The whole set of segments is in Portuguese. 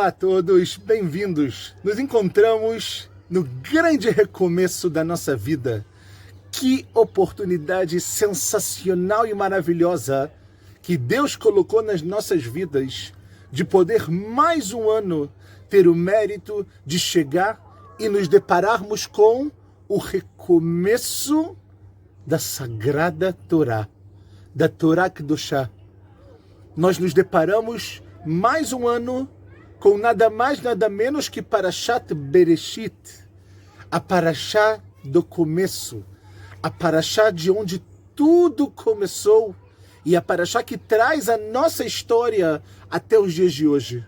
Olá a todos, bem-vindos. Nos encontramos no grande recomeço da nossa vida. Que oportunidade sensacional e maravilhosa que Deus colocou nas nossas vidas de poder mais um ano ter o mérito de chegar e nos depararmos com o recomeço da Sagrada Torá, da Torá Kedoshá. Nós nos deparamos mais um ano com nada mais, nada menos que Parashat Bereshit, a Parashá do começo, a Parashá de onde tudo começou e a Parashá que traz a nossa história até os dias de hoje.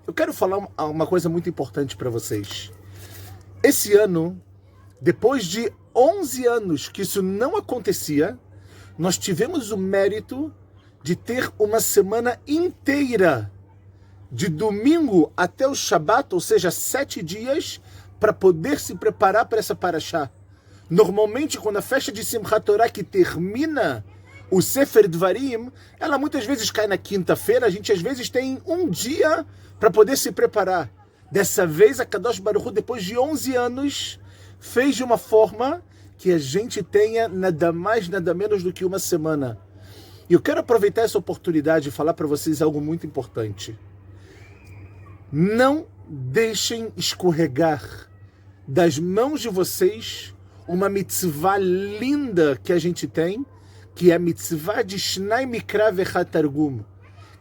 Eu quero falar uma coisa muito importante para vocês. Esse ano, depois de 11 anos que isso não acontecia, nós tivemos o mérito de ter uma semana inteira, de domingo até o Shabat, ou seja, 7 dias, para poder se preparar para essa Parashá. Normalmente, quando a festa de Simchat Torah que termina o Sefer Dvarim, ela muitas vezes cai na quinta-feira, a gente às vezes tem um dia para poder se preparar. Dessa vez, a Kadosh Baruch Hu, depois de 11 anos, fez de uma forma que a gente tenha nada mais, nada menos do que uma semana. E eu quero aproveitar essa oportunidade e falar para vocês algo muito importante. Não deixem escorregar das mãos de vocês uma mitzvah linda que a gente tem, que é a mitzvah de Shnai Mikra Vechat Targum,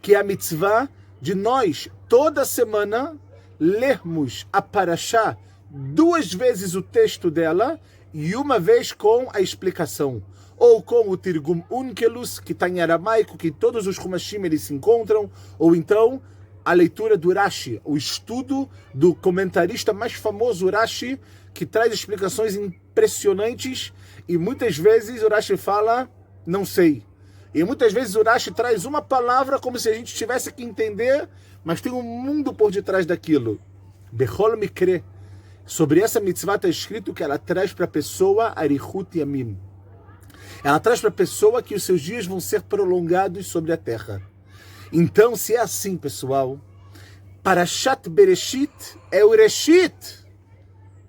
que é a mitzvah de nós, toda semana, lermos a Parashá 2 vezes o texto dela e uma vez com a explicação. Ou com o Tirgum Unkelus, que está em aramaico, que todos os Humashim eles se encontram, ou então a leitura do Rashi, o estudo do comentarista mais famoso, Rashi, que traz explicações impressionantes, e muitas vezes o Rashi fala, não sei. E muitas vezes o Rashi traz uma palavra como se a gente tivesse que entender, mas tem um mundo por detrás daquilo. Bechol Mikre. Sobre essa mitzvah está escrito que ela traz para a pessoa Arichut Yamim. Ela traz para a pessoa que os seus dias vão ser prolongados sobre a terra. Então, se é assim, pessoal, Parashat Bereshit é o Reshit,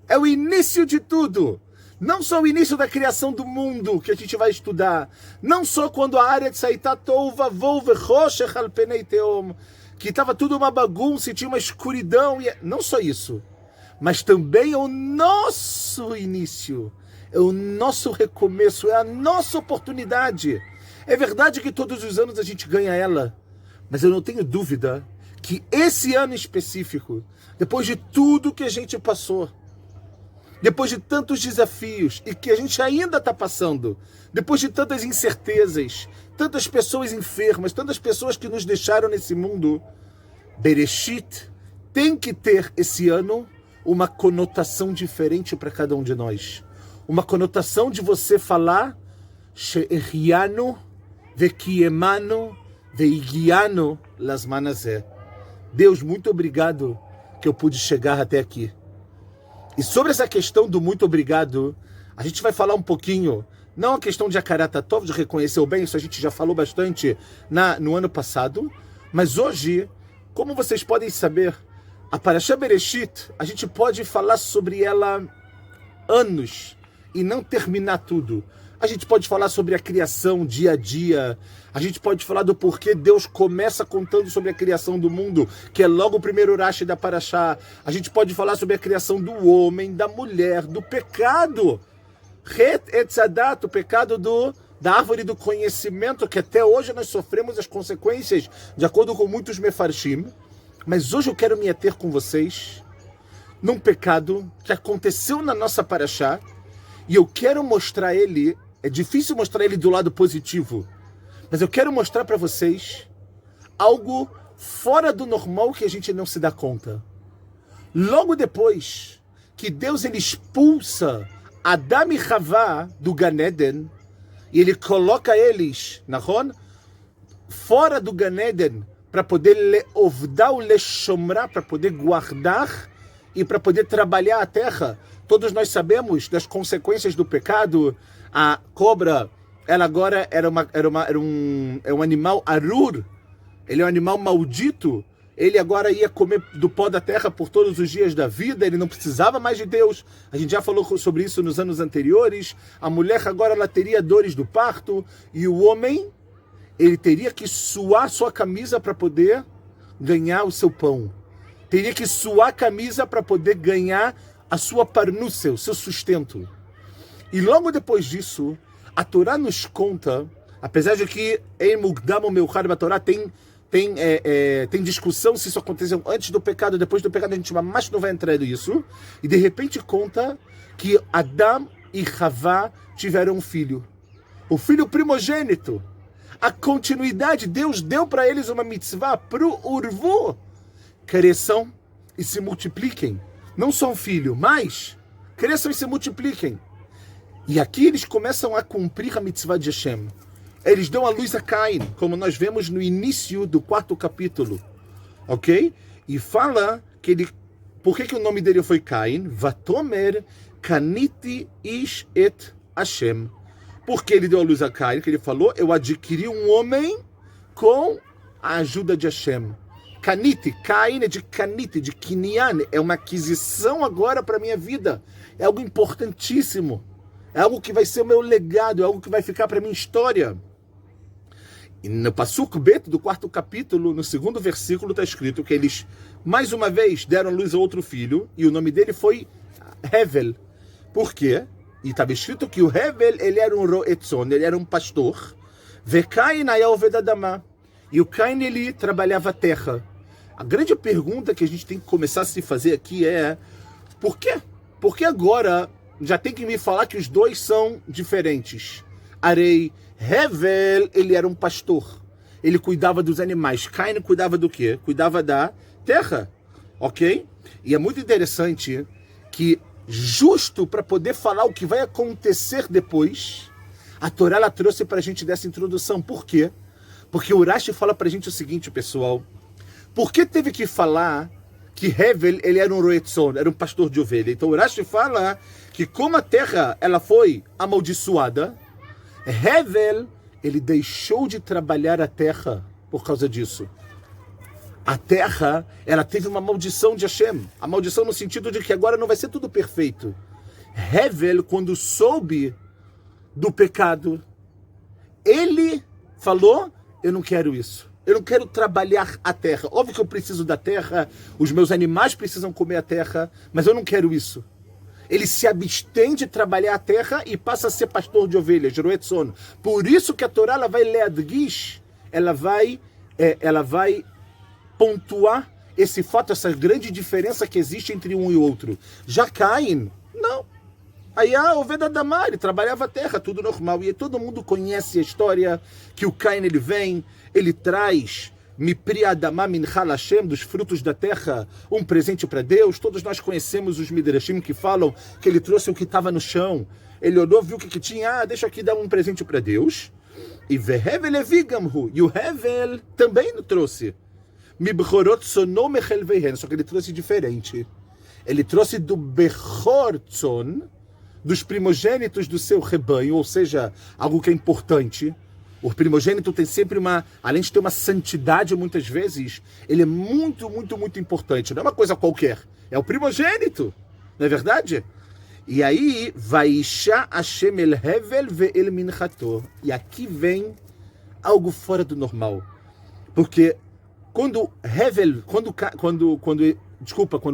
é o início de tudo. Não só o início da criação do mundo que a gente vai estudar, não só quando a área de Saitá Tova Volve Roshech al Penei Teom, que estava tudo uma bagunça e tinha uma escuridão, e não só isso, mas também é o nosso início, é o nosso recomeço, é a nossa oportunidade. É verdade que todos os anos a gente ganha ela, mas eu não tenho dúvida que esse ano específico, depois de tudo que a gente passou, depois de tantos desafios e que a gente ainda está passando, depois de tantas incertezas, tantas pessoas enfermas, tantas pessoas que nos deixaram nesse mundo, Bereshit tem que ter esse ano uma conotação diferente para cada um de nós. Uma conotação de você falar She'echianu ve'kiyemanu ve'igianu lasman hazeh. Deus, muito obrigado que eu pude chegar até aqui. E sobre essa questão do muito obrigado, a gente vai falar um pouquinho, não a questão de Hakarat Hatov, de reconhecer o bem, isso a gente já falou bastante no ano passado, mas hoje, como vocês podem saber, a Parashá Bereshit, a gente pode falar sobre ela anos e não terminar tudo. A gente pode falar sobre a criação dia a dia. A gente pode falar do porquê Deus começa contando sobre a criação do mundo, que é logo o primeiro Rashi da Parashá. A gente pode falar sobre a criação do homem, da mulher, do pecado. Het etzadat, o pecado da árvore do conhecimento, que até hoje nós sofremos as consequências, de acordo com muitos mefarshim. Mas hoje eu quero me ater com vocês num pecado que aconteceu na nossa Parashá, e eu quero mostrar ele. É difícil mostrar ele do lado positivo, mas eu quero mostrar para vocês algo fora do normal que a gente não se dá conta. Logo depois que Deus ele expulsa Adam e Havá do Gan Eden, e ele coloca eles, Nahon, fora do Gan Eden, para poder leovdar ou leshomrar, para poder guardar e para poder trabalhar a terra. Todos nós sabemos das consequências do pecado. A cobra, ela agora é um animal arur, ele é um animal maldito, ele agora ia comer do pó da terra por todos os dias da vida, ele não precisava mais de Deus. A gente já falou sobre isso nos anos anteriores. A mulher agora ela teria dores do parto, e o homem, ele teria que suar sua camisa para poder ganhar o seu pão. Teria que suar a camisa para poder ganhar a sua parnúcia, o seu sustento. E logo depois disso, a Torá nos conta, apesar de que em Mugdam ou Meuchar da Torá tem discussão se isso aconteceu antes do pecado ou depois do pecado, a gente mais não vai entrar nisso. E de repente conta que Adão e Havá tiveram um filho. O filho primogênito. A continuidade, Deus deu para eles uma mitzvah, pro urvu. Cresçam e se multipliquem. Não só um filho, mas cresçam e se multipliquem. E aqui eles começam a cumprir a mitzvah de Hashem. Eles dão a luz a Caim, como nós vemos no início do 4º capítulo. Ok? E fala que ele... Por que o nome dele foi Caim? Vatomer kaniti ish et Hashem. Porque ele deu a luz a Caim, que ele falou, eu adquiri um homem com a ajuda de Hashem. Kaniti, Caim é de kaniti, de kinyan. É uma aquisição agora para a minha vida. É algo importantíssimo. É algo que vai ser o meu legado, é algo que vai ficar para a minha história. E no Pasuk Bet do 4º capítulo, no 2º versículo, está escrito que eles, mais uma vez, deram luz a outro filho, e o nome dele foi Hevel. Por quê? E estava escrito que o Hevel, ele era um roetzon, ele era um pastor. Vekain ayoved adamah. E o Caim, ele trabalhava a terra. A grande pergunta que a gente tem que começar a se fazer aqui é, por quê? Por que agora já tem que me falar que os dois são diferentes? Arei, Hevel, ele era um pastor. Ele cuidava dos animais. Caim cuidava do quê? Cuidava da terra. Ok? E é muito interessante que, justo para poder falar o que vai acontecer depois, a Torá ela trouxe para a gente dessa introdução. Por quê? Porque o Rashi fala para a gente o seguinte, pessoal. Por que teve que falar que Hevel, ele era um roetzon, era um pastor de ovelha? Então o Rashi fala que como a terra ela foi amaldiçoada, Hevel, ele deixou de trabalhar a terra por causa disso. A terra, ela teve uma maldição de Hashem. A maldição no sentido de que agora não vai ser tudo perfeito. Hevel, quando soube do pecado, ele falou, eu não quero isso. Eu não quero trabalhar a terra. Óbvio que eu preciso da terra, os meus animais precisam comer a terra, mas eu não quero isso. Ele se abstém de trabalhar a terra e passa a ser pastor de ovelhas, roetzon. Por isso que a Torá ela vai leadgish, ela vai pontuar esse fato, essa grande diferença que existe entre um e outro. Já Caim, não. Aí a ovelha da Mar, ele trabalhava a terra, tudo normal. E todo mundo conhece a história que o Caim ele vem, ele traz Mipri Adamah Minchal Hashem, dos frutos da terra, um presente para Deus. Todos nós conhecemos os Midrashim que falam que ele trouxe o que estava no chão. Ele olhou, viu o que tinha, deixa aqui dar um presente para Deus. E Vehevel Evigamhu, e o Hevel também não trouxe. Mibchorot Sono Mechel Vehen, só que ele trouxe diferente. Ele trouxe do Bechor Tzon, dos primogênitos do seu rebanho, ou seja, algo que é importante. O primogênito tem sempre além de ter uma santidade muitas vezes, ele é muito, muito, muito importante. Não é uma coisa qualquer, é o primogênito, não é verdade? E aí, Vaisha Hashem el Hevel ve'el minchato. E aqui vem algo fora do normal. Porque quando Hevel, quando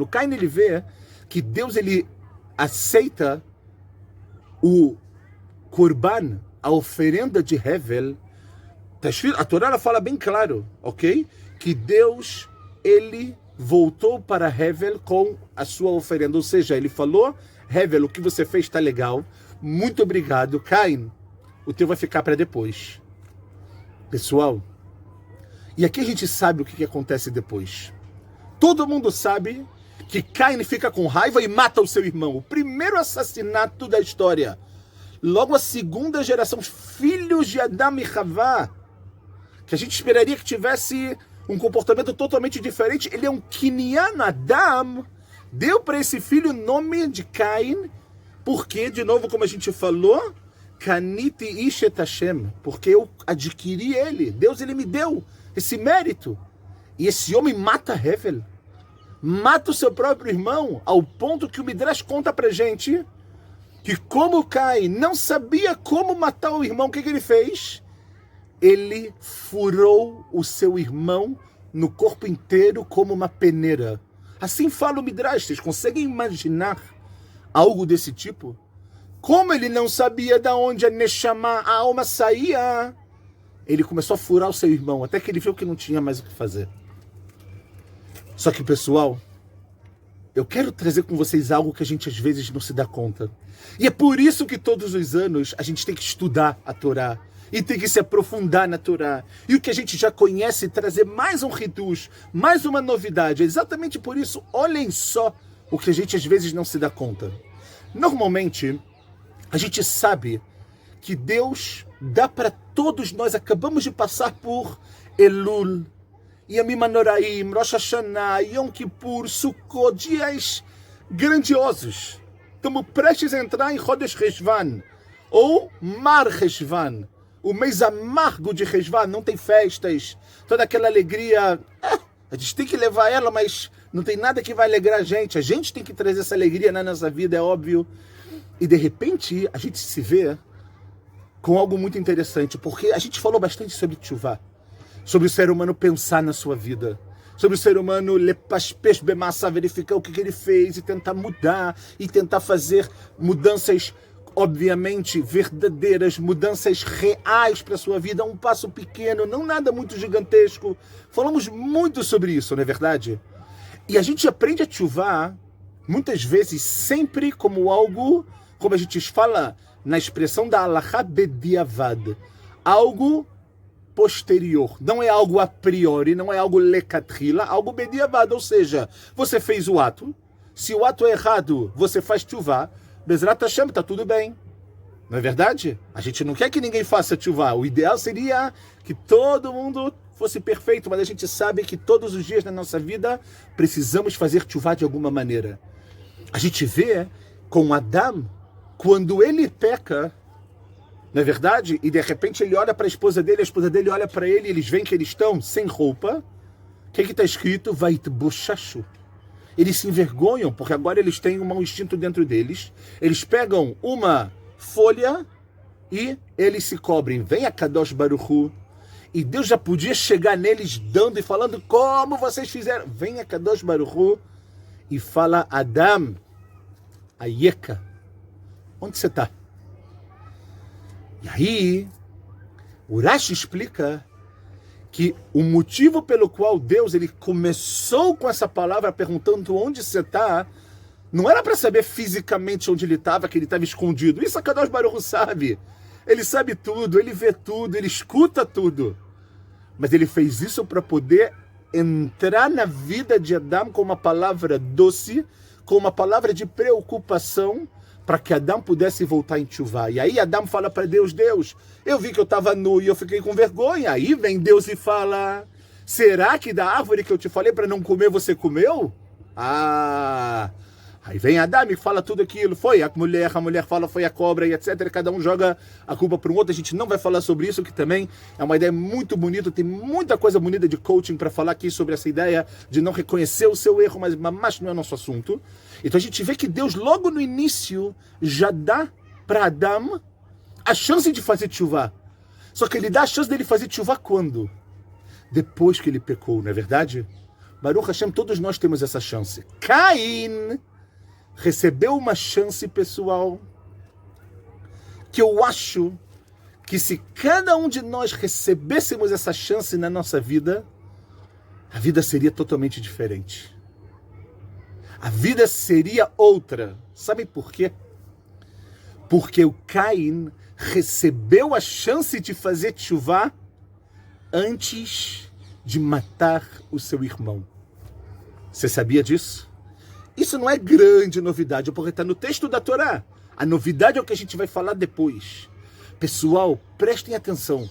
Caim ele vê que Deus ele aceita o Korban, a oferenda de Hevel, a Torá ela fala bem claro, ok? Que Deus, ele voltou para Hevel com a sua oferenda. Ou seja, ele falou, Hevel, o que você fez está legal, muito obrigado. Caim, o teu vai ficar para depois. Pessoal, e aqui a gente sabe o que acontece depois. Todo mundo sabe que Caim fica com raiva e mata o seu irmão. O primeiro assassinato da história. Logo a segunda geração, os filhos de Adão e Havá, que a gente esperaria que tivesse um comportamento totalmente diferente. Ele é um Kinyan Adam. Deu para esse filho o nome de Caim, porque, de novo, como a gente falou, Kaniti Ishet Hashem, porque eu adquiri ele. Deus ele me deu esse mérito. E esse homem mata Hevel, mata o seu próprio irmão, ao ponto que o Midrash conta pra gente que como Caim não sabia como matar o irmão, o que ele fez? Ele furou o seu irmão no corpo inteiro como uma peneira. Assim fala o Midrash. Vocês conseguem imaginar algo desse tipo? Como ele não sabia de onde a Neshama, a alma, saía, ele começou a furar o seu irmão, até que ele viu que não tinha mais o que fazer. Só que, pessoal, eu quero trazer com vocês algo que a gente às vezes não se dá conta. E é por isso que todos os anos a gente tem que estudar a Torá. E tem que se aprofundar na Torá. E o que a gente já conhece, trazer mais um hidush, mais uma novidade. É exatamente por isso, olhem só o que a gente às vezes não se dá conta. Normalmente, a gente sabe que Deus dá para todos nós. Acabamos de passar por Elul, Yamim Hanoraim, Rosh Hashanah, Yom Kippur, Sukkot, dias grandiosos. Estamos prestes a entrar em Chodesh Cheshvan, ou Mar Cheshvan, o mês amargo de Cheshvan. Não tem festas, toda aquela alegria. A gente tem que levar ela, mas não tem nada que vai alegrar a gente tem que trazer essa alegria na nossa vida, é óbvio. E de repente a gente se vê com algo muito interessante, porque a gente falou bastante sobre Teshuvah, sobre o ser humano pensar na sua vida, sobre o ser humano lepashpesh bemassa, verificar o que ele fez e tentar mudar, e tentar fazer mudanças, obviamente, verdadeiras, mudanças reais para a sua vida, um passo pequeno, não nada muito gigantesco. Falamos muito sobre isso, não é verdade? E a gente aprende a Teshuvah, muitas vezes, sempre como algo, como a gente fala na expressão da Halachá Bediavad, algo posterior, não é algo a priori, não é algo lecatrila, algo Bediavad, ou seja, você fez o ato, se o ato é errado, você faz Teshuvah, Bezrat Hashem, está tudo bem. Não é verdade? A gente não quer que ninguém faça Teshuvah. O ideal seria que todo mundo fosse perfeito, mas a gente sabe que todos os dias na nossa vida precisamos fazer Teshuvah de alguma maneira. A gente vê com Adão, quando ele peca, não é verdade? E de repente ele olha para a esposa dele olha para ele, e eles veem que eles estão sem roupa. O que está escrito? Vaitboshashu. Eles se envergonham, porque agora eles têm um mau instinto dentro deles. Eles pegam uma folha e eles se cobrem. Vem a Kadosh Baruch Hu, e Deus já podia chegar neles dando e falando como vocês fizeram. Vem a Kadosh Baruch Hu e fala: Adam, Ayeka, onde você está? E aí, o Rashi explica que o motivo pelo qual Deus ele começou com essa palavra perguntando onde você está, não era para saber fisicamente onde ele estava, que ele estava escondido. Isso a Kadosh Baruch Hu sabe. Ele sabe tudo, ele vê tudo, ele escuta tudo. Mas ele fez isso para poder entrar na vida de Adão com uma palavra doce, com uma palavra de preocupação, para que Adão pudesse voltar em Teshuvah. E aí Adão fala para Deus: Deus, eu vi que eu estava nu e eu fiquei com vergonha. Aí vem Deus e fala: será que da árvore que eu te falei para não comer, você comeu? Aí vem Adão e fala tudo aquilo. Foi a mulher fala foi a cobra e etc. Cada um joga a culpa para um outro. A gente não vai falar sobre isso, que também é uma ideia muito bonita. Tem muita coisa bonita de coaching para falar aqui sobre essa ideia de não reconhecer o seu erro, mas não é nosso assunto. Então a gente vê que Deus logo no início já dá para Adão a chance de fazer Teshuvah. Só que ele dá a chance dele fazer Teshuvah quando? Depois que ele pecou, não é verdade? Baruch Hashem, todos nós temos essa chance. Caim recebeu uma chance, pessoal, que eu acho que se cada um de nós recebêssemos essa chance na nossa vida, a vida seria totalmente diferente. A vida seria outra. Sabe por quê? Porque o Caim recebeu a chance de fazer Teshuvah antes de matar o seu irmão. Você sabia disso? Isso não é grande novidade, porque está no texto da Torá. A novidade é o que a gente vai falar depois. Pessoal, prestem atenção.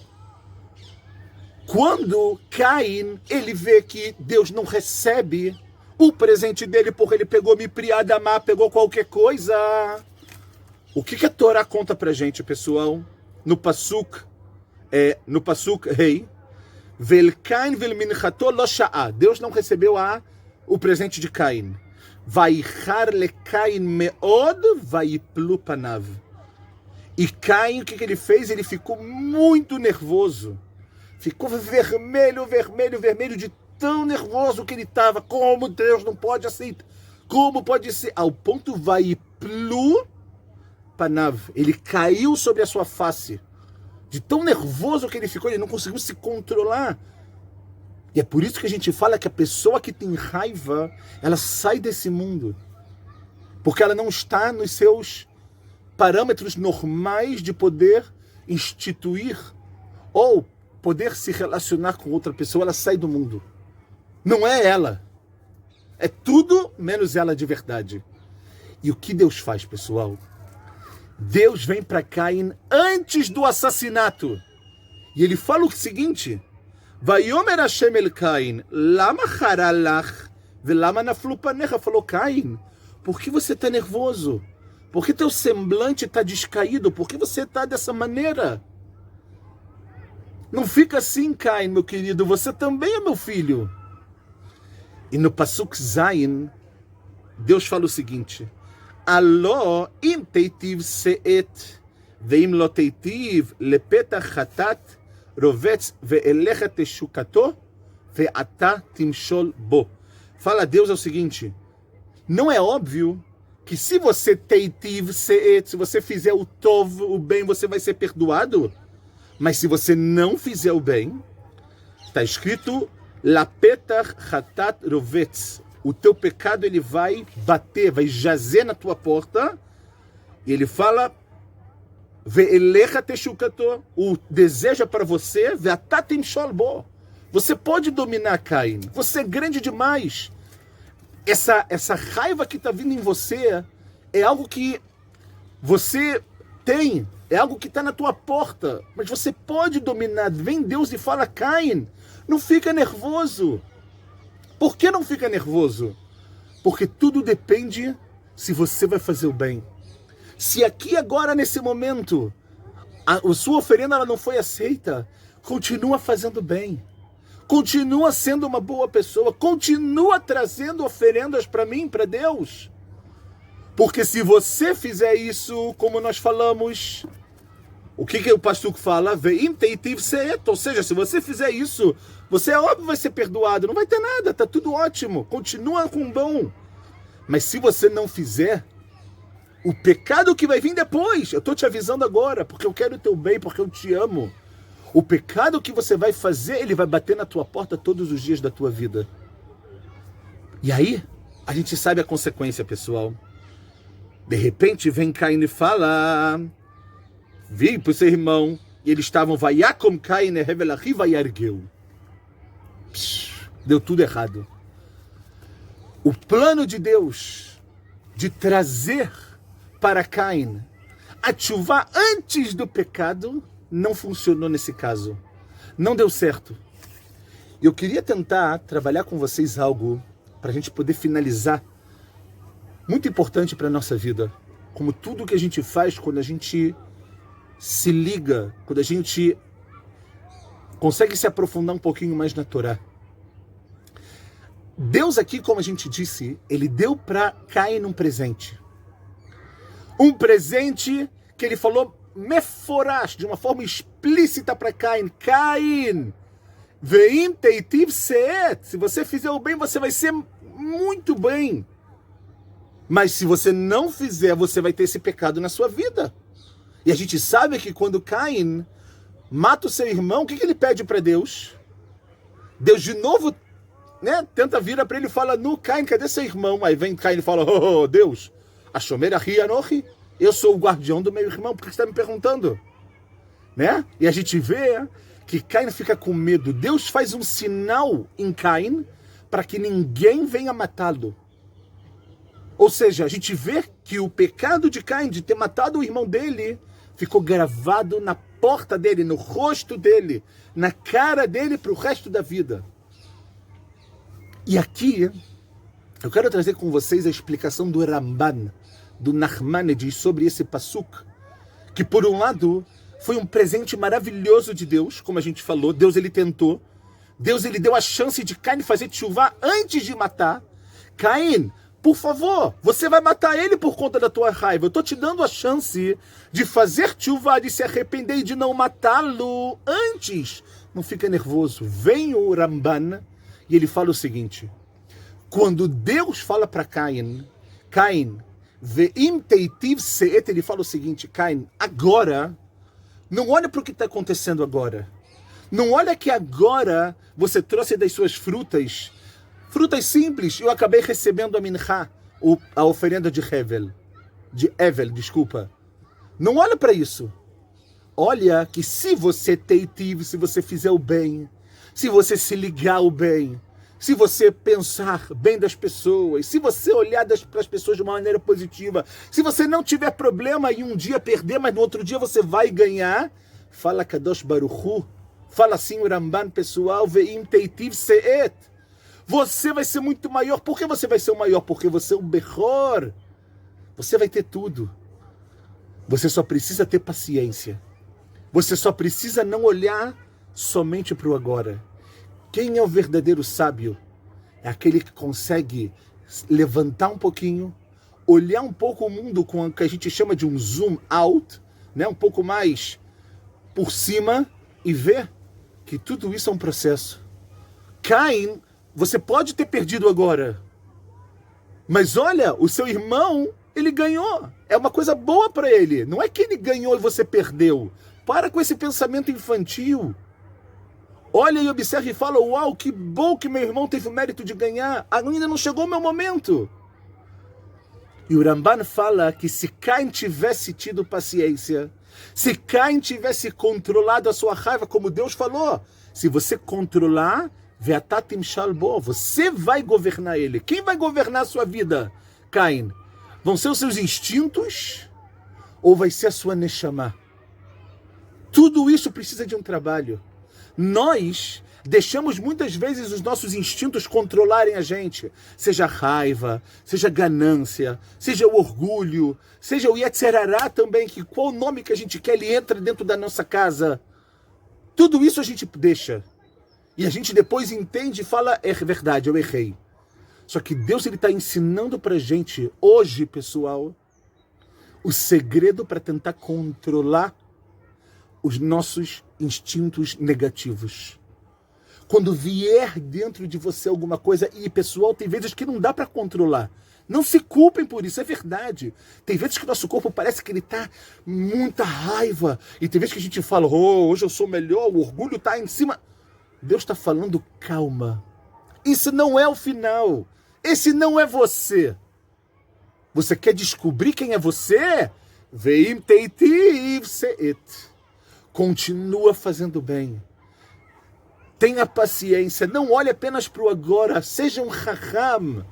Quando Caim, ele vê que Deus não recebe o presente dele porque ele pegou Mipriadamá, pegou qualquer coisa. O que a Torá conta pra gente, pessoal? No Pasuk Rei, Vel Cain vel minchato lo sha'a. Deus não recebeu o presente de Caim. Vaichar le Cain meod vaiplu panav. E Caim, o que ele fez? Ele ficou muito nervoso. Ficou vermelho de tão nervoso que ele estava. Como Deus não pode aceitar? Como pode ser? Ao ponto vaiplu panav. Ele caiu sobre a sua face. De tão nervoso que ele ficou, ele não conseguiu se controlar. E é por isso que a gente fala que a pessoa que tem raiva, ela sai desse mundo. Porque ela não está nos seus parâmetros normais de poder instituir ou poder se relacionar com outra pessoa. Ela sai do mundo. Não é ela. É tudo menos ela de verdade. E o que Deus faz, pessoal? Deus vem para Caim antes do assassinato. E ele fala o seguinte: Vayomer Hashem el Caim, lama haralach, velama naflu panecha. Falou, Caim, por que você está nervoso? Por que teu semblante está descaído? Por que você está dessa maneira? Não fica assim, Caim, meu querido. Você também é meu filho. E no Pasuk Zayin, Deus fala o seguinte: Aló im teitiv seet, veim lo teitiv lepetach chatat, rovetz ve'elecha teshukato, ve'ata timshol bo. Fala a Deus é o seguinte: não é óbvio que se você teitiv seet, se você fizer o tov, o bem, você vai ser perdoado? Mas se você não fizer o bem, está escrito lapetach chatat rovetz. O teu pecado ele vai bater, vai jazer na tua porta. E ele fala, ve'elecha teshukato, o deseja para você, ve'ata timshol bo. Você pode dominar Caim. Você é grande demais. Essa raiva que está vindo em você é algo que você tem, é algo que está na tua porta, mas você pode dominar. Vem Deus e fala, Caim, não fica nervoso. Por que não fica nervoso? Porque tudo depende se você vai fazer o bem. Se aqui agora, nesse momento, a sua oferenda ela não foi aceita, continua fazendo bem. Continua sendo uma boa pessoa. Continua trazendo oferendas para mim, para Deus. Porque se você fizer isso, como nós falamos, o que o pastor fala? Veim teitiv seet. Ou seja, se você fizer isso, você é óbvio vai ser perdoado. Não vai ter nada, tá tudo ótimo. Continua com o bom. Mas se você não fizer, o pecado que vai vir depois, eu estou te avisando agora, porque eu quero o teu bem, porque eu te amo. O pecado que você vai fazer, ele vai bater na tua porta todos os dias da tua vida. E aí, a gente sabe a consequência, pessoal. De repente, vem Caim e fala, vi para o seu irmão, e eles estavam, Vayakom Caim revelachi vayargeu. Deu tudo errado. O plano de Deus de trazer para Caim a tshuva antes do pecado não funcionou nesse caso. Não deu certo. Eu queria tentar trabalhar com vocês algo para a gente poder finalizar. Muito importante para a nossa vida. Como tudo que a gente faz quando a gente se liga, quando a gente consegue se aprofundar um pouquinho mais na Torá. Deus aqui, como a gente disse, ele deu para Caim um presente. Um presente que ele falou meforash, de uma forma explícita para Caim. Caim, veim teitiv seet. Se você fizer o bem, você vai ser muito bem. Mas se você não fizer, você vai ter esse pecado na sua vida. E a gente sabe que quando Caim mata o seu irmão, o que ele pede para Deus? Deus de novo, né, tenta vir para ele e fala, no Caim, cadê seu irmão? Aí vem Caim e fala, oh, Deus, Ashomer ahi anochi, eu sou o guardião do meu irmão, por que você está me perguntando? Né? E a gente vê que Caim fica com medo. Deus faz um sinal em Caim para que ninguém venha matá-lo. Ou seja, a gente vê que o pecado de Caim, de ter matado o irmão dele, ficou gravado na porta dele, no rosto dele, na cara dele para o resto da vida. E aqui, eu quero trazer com vocês a explicação do Ramban, do Nachmanides, sobre esse Pasuk, que por um lado foi um presente maravilhoso de Deus, como a gente falou, Deus ele tentou, Deus ele deu a chance de Caim fazer tchuvá antes de matar. Caim, por favor, você vai matar ele por conta da tua raiva. Eu estou te dando a chance de fazer tchuvá, de se arrepender e de não matá-lo antes. Não fica nervoso. Vem o Ramban e ele fala o seguinte. Quando Deus fala para Caim, Caim, ve'im teitiv se'et, ele fala o seguinte, Caim, agora, não olha para o que está acontecendo agora. Não olha que agora você trouxe das suas frutas simples, eu acabei recebendo a minchá, a oferenda de Evel, desculpa. Não olha para isso. Olha que se você teitiv, se você fizer o bem, se você se ligar ao bem, se você pensar bem das pessoas, se você olhar para as pessoas de uma maneira positiva, se você não tiver problema em um dia perder, mas no outro dia você vai ganhar, fala Kadosh Baruch Hu, fala assim o Ramban, pessoal, ve'im teitiv se'et. Você vai ser muito maior. Por que você vai ser o maior? Porque você é um Bechor. Você vai ter tudo. Você só precisa ter paciência. Você só precisa não olhar somente para o agora. Quem é o verdadeiro sábio? É aquele que consegue levantar um pouquinho, olhar um pouco o mundo com o que a gente chama de um zoom out, né? Um pouco mais por cima e ver que tudo isso é um processo. Caim, você pode ter perdido agora, mas olha, o seu irmão, ele ganhou. É uma coisa boa para ele. Não é que ele ganhou e você perdeu. Para com esse pensamento infantil. Olha e observa e fala, uau, que bom que meu irmão teve o mérito de ganhar. Ainda não chegou o meu momento. E o Ramban fala que se Caim tivesse tido paciência, se Caim tivesse controlado a sua raiva, como Deus falou, se você controlar, você vai governar ele. Quem vai governar a sua vida, Caim? Vão ser os seus instintos ou vai ser a sua neshama? Tudo isso precisa de um trabalho. Nós deixamos muitas vezes os nossos instintos controlarem a gente. Seja raiva, seja ganância, seja o orgulho, seja o Yetzerará também, que qual o nome que a gente quer, ele entra dentro da nossa casa. Tudo isso a gente deixa. E a gente depois entende e fala, é verdade, eu errei. Só que Deus está ensinando para a gente, hoje, pessoal, o segredo para tentar controlar os nossos instintos negativos. Quando vier dentro de você alguma coisa, e pessoal, tem vezes que não dá para controlar. Não se culpem por isso, é verdade. Tem vezes que o nosso corpo parece que ele está muita raiva. E tem vezes que a gente fala, hoje eu sou melhor, o orgulho está em cima. Deus está falando, calma. Isso não é o final. Esse não é você. Você quer descobrir quem é você? Ve'im teitiv se'et. Continua fazendo bem. Tenha paciência. Não olhe apenas para o agora. Seja um raham.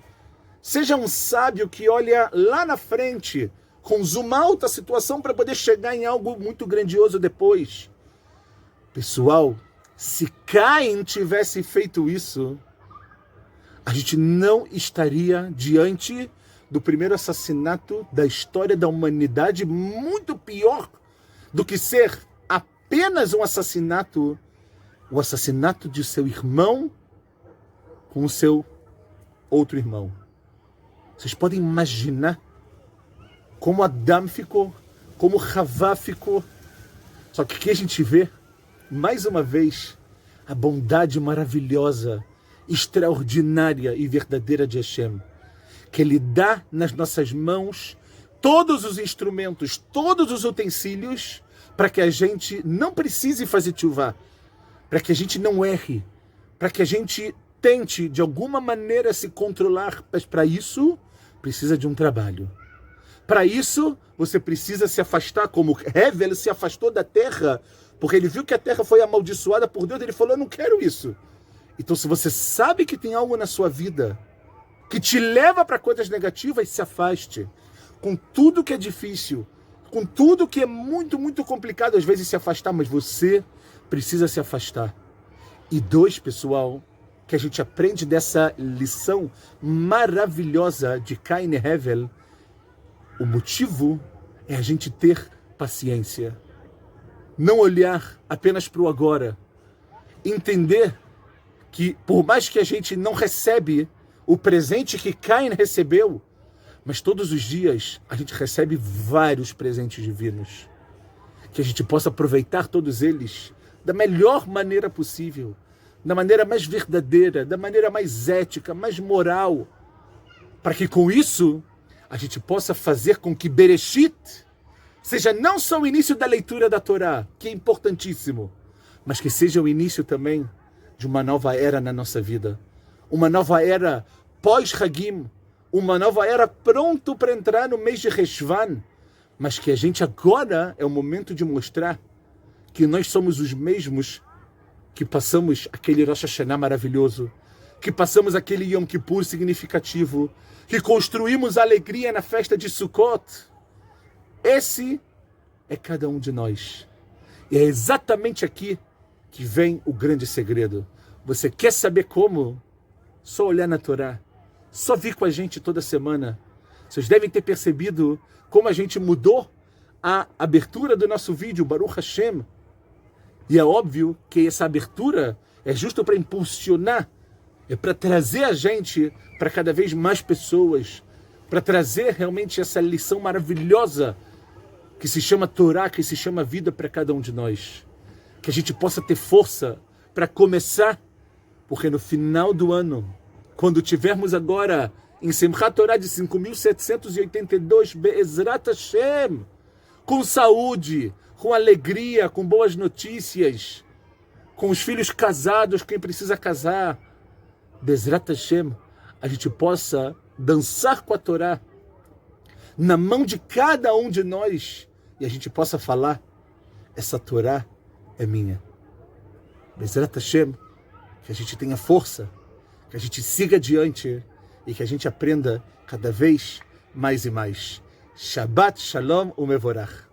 Seja um sábio que olha lá na frente, com zoom out a situação para poder chegar em algo muito grandioso depois. Pessoal, se Caim tivesse feito isso, a gente não estaria diante do primeiro assassinato da história da humanidade, muito pior do que ser apenas um assassinato, o assassinato de seu irmão com o seu outro irmão. Vocês podem imaginar como Adão ficou, como Havá ficou. Só que aqui a gente vê, mais uma vez, a bondade maravilhosa, extraordinária e verdadeira de Hashem, que Ele dá nas nossas mãos todos os instrumentos, todos os utensílios, para que a gente não precise fazer tchuvá, para que a gente não erre, para que a gente tente, de alguma maneira, se controlar. Mas para isso, precisa de um trabalho. Para isso, você precisa se afastar, como Hevel se afastou da terra, porque ele viu que a terra foi amaldiçoada por Deus, ele falou, eu não quero isso. Então, se você sabe que tem algo na sua vida que te leva para coisas negativas, se afaste. Com tudo que é difícil, com tudo que é muito, muito complicado, às vezes se afastar, mas você precisa se afastar. E dois, pessoal, que a gente aprende dessa lição maravilhosa de Caim e Hevel, o motivo é a gente ter paciência. Não olhar apenas para o agora. Entender que por mais que a gente não recebe o presente que Caim recebeu, mas todos os dias a gente recebe vários presentes divinos. Que a gente possa aproveitar todos eles da melhor maneira possível, da maneira mais verdadeira, da maneira mais ética, mais moral, para que com isso a gente possa fazer com que Bereshit seja não só o início da leitura da Torá, que é importantíssimo, mas que seja o início também de uma nova era na nossa vida. Uma nova era pós-Hagim, uma nova era pronto para entrar no mês de Reshvan, mas que a gente agora é o momento de mostrar que nós somos os mesmos que passamos aquele Rosh Hashanah maravilhoso, que passamos aquele Yom Kippur significativo, que construímos alegria na festa de Sukkot. Esse é cada um de nós. E é exatamente aqui que vem o grande segredo. Você quer saber como? Só olhar na Torá. Só vir com a gente toda semana. Vocês devem ter percebido como a gente mudou a abertura do nosso vídeo, Baruch Hashem. E é óbvio que essa abertura é justo para impulsionar, é para trazer a gente para cada vez mais pessoas, para trazer realmente essa lição maravilhosa que se chama Torá, que se chama vida para cada um de nós. Que a gente possa ter força para começar, porque no final do ano, quando tivermos agora em Simchat Torá de 5.782, Be'ezrat Hashem, com saúde, com alegria, com boas notícias, com os filhos casados, quem precisa casar, Be'ezrat Hashem, a gente possa dançar com a Torá na mão de cada um de nós e a gente possa falar, essa Torá é minha. Be'ezrat Hashem, que a gente tenha força, que a gente siga adiante e que a gente aprenda cada vez mais e mais. Shabbat Shalom Umevorach.